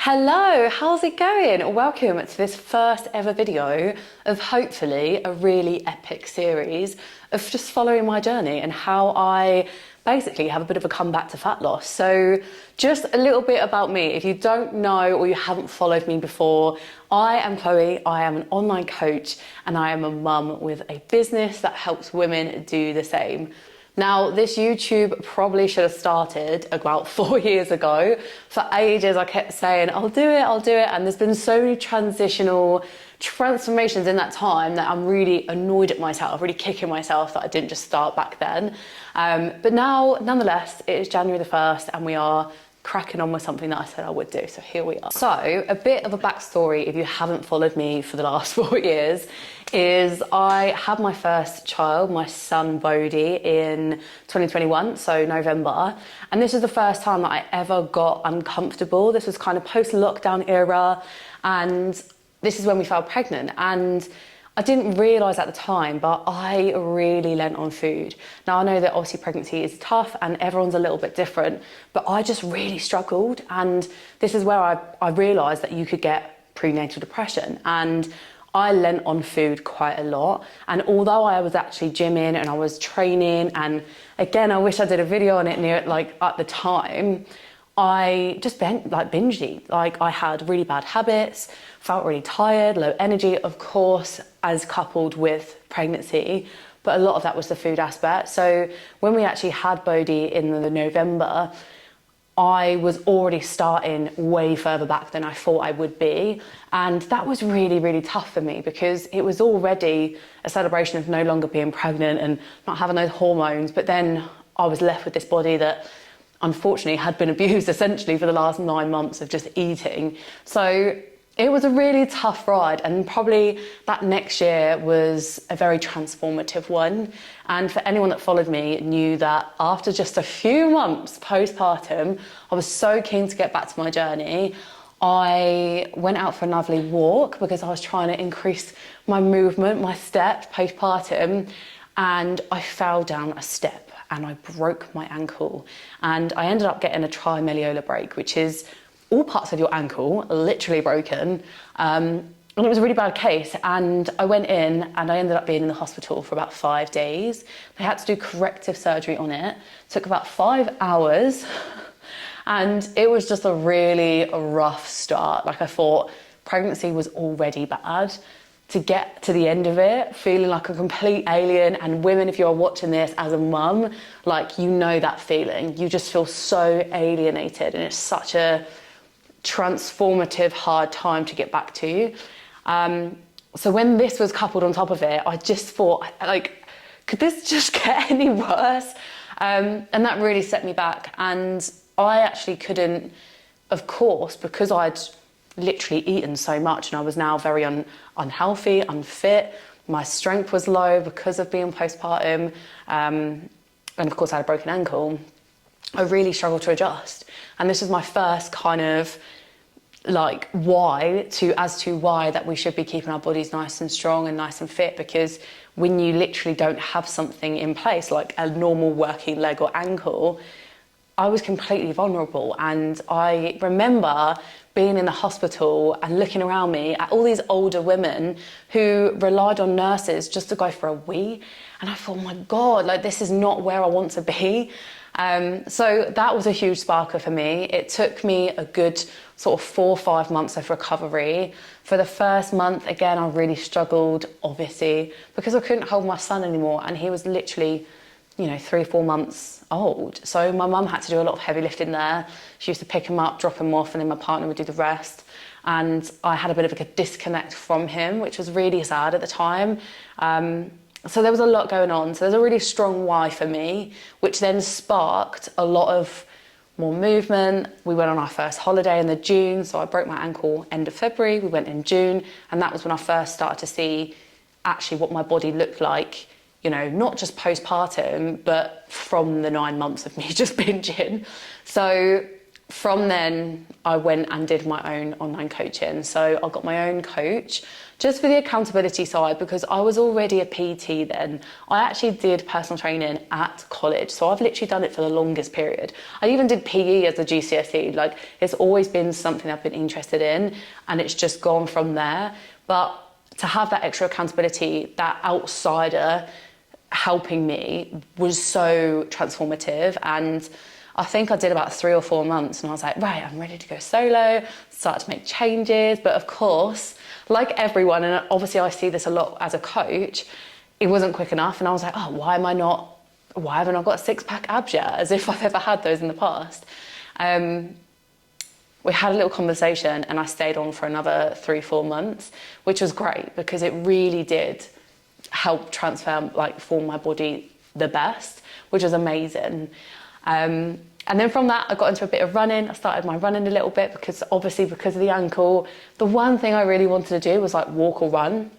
Hello, how's it going? Welcome to this first ever video of hopefully a really epic series of just following my journey and how I basically have a bit of a comeback to fat loss. So just a little bit about me. If you don't know or you haven't followed me before, I am Chloe, I am an online coach and I am a mum with a business that helps women do the same. Now, this YouTube probably should have started about 4 years ago. For ages, I kept saying, I'll do it. And there's been so many transformations in that time that I'm really annoyed at myself, really kicking myself that I didn't just start back then. But now, nonetheless, it is January the 1st and we are cracking on with something that I said I would do. So here we are. So a bit of a backstory, if you haven't followed me for the last 4 years, is I had my first child, my son Bodhi, in 2021, so November. And this is the first time that I ever got uncomfortable. This was kind of post-lockdown era. And this is when we fell pregnant. And I didn't realise at the time, but I really lent on food. Now I know that obviously pregnancy is tough and everyone's a little bit different, but I just really struggled. And this is where I realised that you could get prenatal depression. And I lent on food quite a lot. And although I was actually gymming and I was training, and again, I wish I did a video on it at the time, I just binge eat. Like I had really bad habits, felt really tired, low energy, of course, as coupled with pregnancy, but a lot of that was the food aspect. So when we actually had Bodhi in the November, I was already starting way further back than I thought I would be. And that was really, really tough for me because it was already a celebration of no longer being pregnant and not having those hormones. But then I was left with this body that unfortunately had been abused essentially for the last 9 months of just eating. So it was a really tough ride, and probably that next year was a very transformative one. And for anyone that followed me knew that after just a few months postpartum, I was so keen to get back to my journey. I went out for a lovely walk because I was trying to increase my movement, my steps postpartum, and I fell down a step and I broke my ankle. And I ended up getting a trimalleolar break, which is all parts of your ankle literally broken. And it was a really bad case. And I went in and I ended up being in the hospital for about 5 days. They had to do corrective surgery on it. It took about 5 hours. And it was just a really rough start. Like I thought pregnancy was already bad. To get to the end of it, feeling like a complete alien, and women, if you're watching this as a mum, like you know that feeling. You just feel so alienated and it's such a transformative, hard time to get back to. So when this was coupled on top of it, I just thought, like, could this just get any worse? And that really set me back. And I actually couldn't, of course, because I'd literally eaten so much and I was now very unhealthy, unfit. My strength was low because of being postpartum. And of course I had a broken ankle. I really struggled to adjust. And this is my first kind of like as to why that we should be keeping our bodies nice and strong and nice and fit, because when you literally don't have something in place, like a normal working leg or ankle, I was completely vulnerable. And I remember being in the hospital and looking around me at all these older women who relied on nurses just to go for a wee. And I thought, oh my God, like this is not where I want to be. So that was a huge sparker for me. It took me a good sort of 4 or 5 months of recovery. For the first month, again, I really struggled, obviously, because I couldn't hold my son anymore. And he was literally 3 or 4 months old. So my mum had to do a lot of heavy lifting there. She used to pick him up, drop him off, and then my partner would do the rest. And I had a bit of a disconnect from him, which was really sad at the time. So there was a lot going on. So there's a really strong why for me, which then sparked a lot of more movement. We went on our first holiday in the June. So I broke my ankle end of February. We went in June. And that was when I first started to see actually what my body looked like, not just postpartum, but from the 9 months of me just binging. So From then, I went and did my own online coaching. So I got my own coach just for the accountability side, because I was already a PT then. I actually did personal training at college. So I've literally done it for the longest period. I even did PE as a GCSE. Like, it's always been something I've been interested in, and it's just gone from there. But to have that extra accountability, that outsider helping me, was so transformative. And I think I did about 3 or 4 months, and I was like, right, I'm ready to go solo, start to make changes. But of course, like everyone, and obviously I see this a lot as a coach, it wasn't quick enough. And I was like, oh, why haven't I got a 6-pack abs yet? As if I've ever had those in the past. We had a little conversation, and I stayed on for another 3-4 months, which was great, because it really did help form my body the best, which was amazing. And then from that, I got into a bit of running. I started my running a little bit, because obviously, because of the ankle, the one thing I really wanted to do was like walk or run.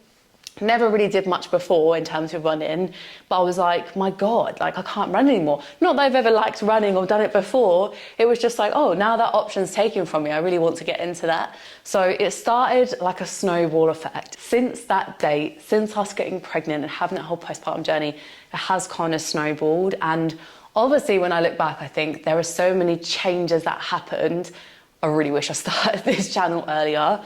Never really did much before in terms of running, but I was like, my God, like, I can't run anymore. Not that I've ever liked running or done it before. It was just like, oh, now that option's taken from me, I really want to get into that. So it started like a snowball effect. Since that date, since us getting pregnant and having that whole postpartum journey, it has kind of snowballed. And obviously, when I look back, I think there are so many changes that happened. I really wish I started this channel earlier.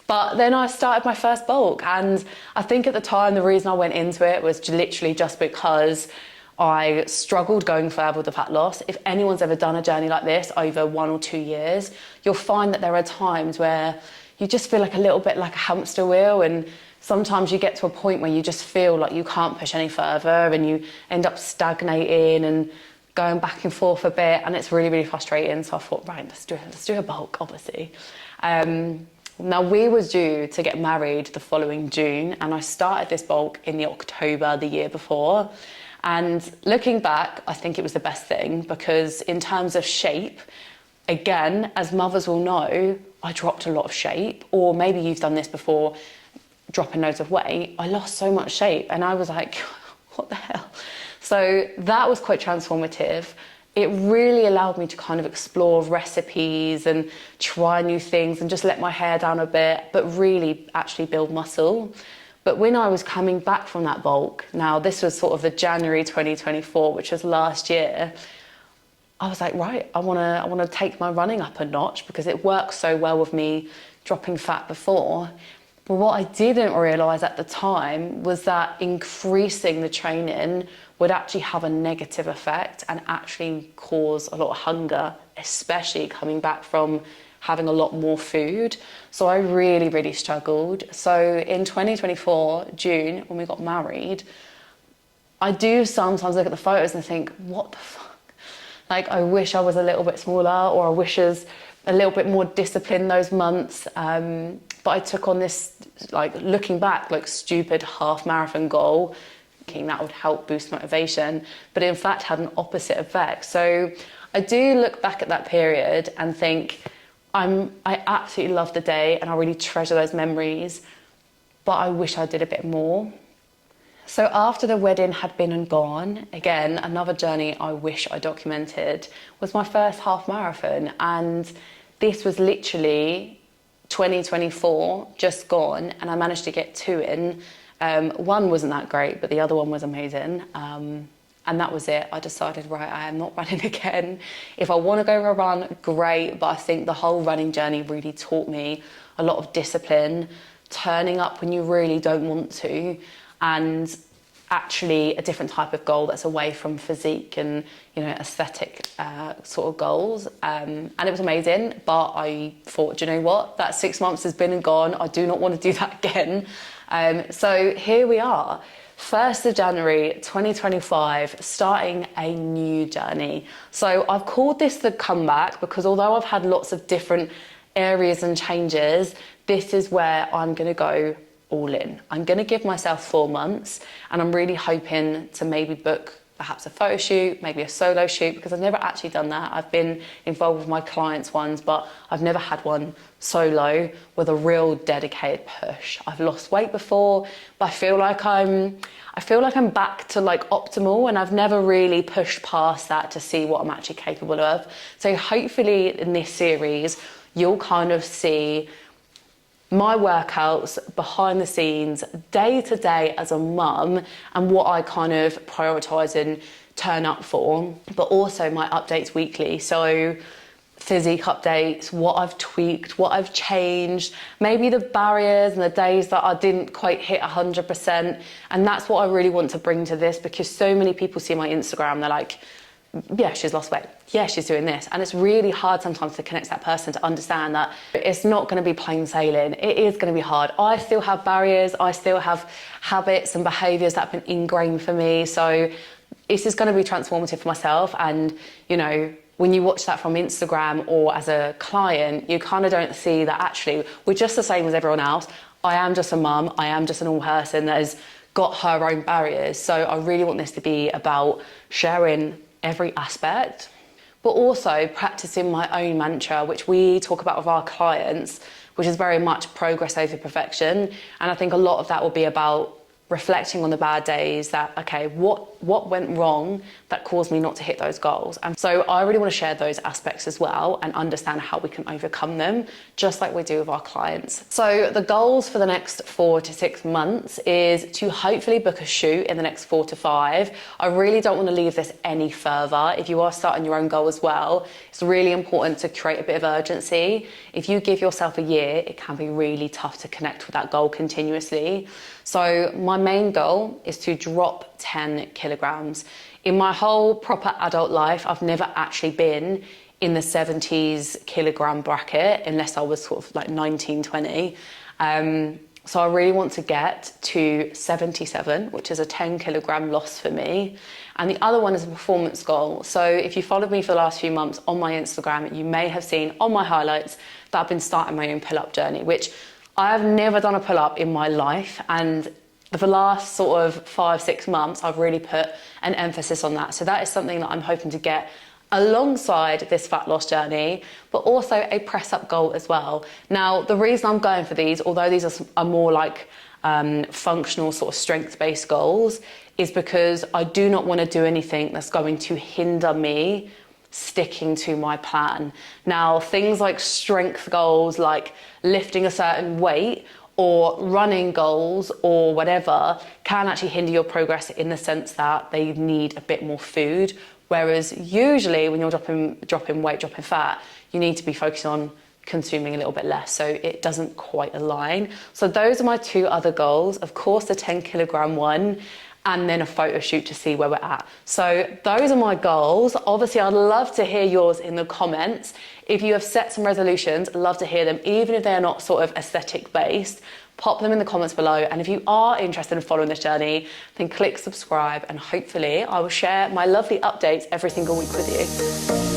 But then I started my first bulk, and I think at the time the reason I went into it was literally just because I struggled going further with the fat loss. If anyone's ever done a journey like this over 1 or 2 years, you'll find that there are times where you just feel like a little bit like a hamster wheel, and sometimes you get to a point where you just feel like you can't push any further, and you end up stagnating and going back and forth a bit, and it's really, really frustrating. So I thought, right, let's do a bulk, obviously. Now, we was due to get married the following June, and I started this bulk in the October the year before. And looking back, I think it was the best thing, because in terms of shape, again, as mothers will know, I dropped a lot of shape. Or maybe you've done this before, dropping loads of weight. I lost so much shape, and I was like, what the hell? So that was quite transformative. It really allowed me to kind of explore recipes and try new things and just let my hair down a bit, but really actually build muscle. But when I was coming back from that bulk, now this was sort of the January 2024, which was last year, I was like, right, I want to take my running up a notch, because it works so well with me dropping fat before. But what I didn't realise at the time was that increasing the training would actually have a negative effect and actually cause a lot of hunger, especially coming back from having a lot more food. So I really, really struggled. So in 2024, June, when we got married, I do sometimes look at the photos and think, what the fuck? Like, I wish I was a little bit smaller, or I wish I was a little bit more disciplined those months. But I took on this, like, looking back, like, stupid half marathon goal, thinking that would help boost motivation, but in fact had an opposite effect. So I do look back at that period and think, I absolutely love the day, and I really treasure those memories, but I wish I did a bit more. So after the wedding had been and gone, again, another journey I wish I documented was my first half marathon. And this was literally 2024, just gone, and I managed to get 2 in. One wasn't that great, but the other one was amazing. And that was it. I decided, right, I am not running again. If I want to go for a run, great. But I think the whole running journey really taught me a lot of discipline, turning up when you really don't want to, and actually a different type of goal that's away from physique and, you know, aesthetic sort of goals. And it was amazing, but I thought, do you know what? That 6 months has been and gone. I do not want to do that again. So here we are, 1st of January 2025, starting a new journey. So I've called this the comeback, because although I've had lots of different areas and changes, this is where I'm going to go all in. I'm going to give myself 4 months, and I'm really hoping to maybe book perhaps a photo shoot, maybe a solo shoot, because I've never actually done that. I've been involved with my clients' ones, but I've never had one solo with a real dedicated push. I've lost weight before, but I feel like I'm back to like optimal, and I've never really pushed past that to see what I'm actually capable of. So hopefully in this series, you'll kind of see my workouts behind the scenes, day to day as a mum, and what I kind of prioritise and turn up for, but also my updates weekly. So physique updates, what I've tweaked, what I've changed, maybe the barriers and the days that I didn't quite hit 100%. And that's what I really want to bring to this, because so many people see my Instagram, they're like, yeah, she's lost weight. Yeah, she's doing this. And it's really hard sometimes to connect to that person to understand that it's not going to be plain sailing. It is going to be hard. I still have barriers. I still have habits and behaviours that have been ingrained for me. So this is going to be transformative for myself. And, you know, when you watch that from Instagram or as a client, you kind of don't see that actually we're just the same as everyone else. I am just a mum. I am just a normal person that has got her own barriers. So I really want this to be about sharing every aspect, but also practicing my own mantra, which we talk about with our clients, which is very much progress over perfection. And I think a lot of that will be about reflecting on the bad days, that, okay, what went wrong that caused me not to hit those goals? And so I really want to share those aspects as well and understand how we can overcome them, just like we do with our clients. So the goals for the next 4 to 6 months is to hopefully book a shoot in the next 4 to 5. I really don't want to leave this any further. If you are starting your own goal as well, it's really important to create a bit of urgency. If you give yourself a year, it can be really tough to connect with that goal continuously. So my main goal is to drop 10 kilograms. In my whole proper adult life, I've never actually been in the 70s kilogram bracket unless I was sort of like 19, 20. So I really want to get to 77, which is a 10 kilogram loss for me. And the other one is a performance goal. So if you followed me for the last few months on my Instagram, you may have seen on my highlights that I've been starting my own pull-up journey, which I have never done a pull-up in my life. And for the last sort of 5-6 months, I've really put an emphasis on that. So that is something that I'm hoping to get alongside this fat loss journey, but also a press up goal as well. Now, the reason I'm going for these, although these are more like functional sort of strength-based goals, is because I do not want to do anything that's going to hinder me sticking to my plan. Now, things like strength goals, like lifting a certain weight, or running goals or whatever, can actually hinder your progress in the sense that they need a bit more food. Whereas usually when you're dropping weight, dropping fat, you need to be focusing on consuming a little bit less. So it doesn't quite align. So those are my 2 other goals. Of course, the 10 kilogram one, and then a photo shoot to see where we're at. So those are my goals. Obviously, I'd love to hear yours in the comments. If you have set some resolutions, I'd love to hear them, even if they're not sort of aesthetic based. Pop them in the comments below. And if you are interested in following this journey, then click subscribe, and hopefully I will share my lovely updates every single week with you.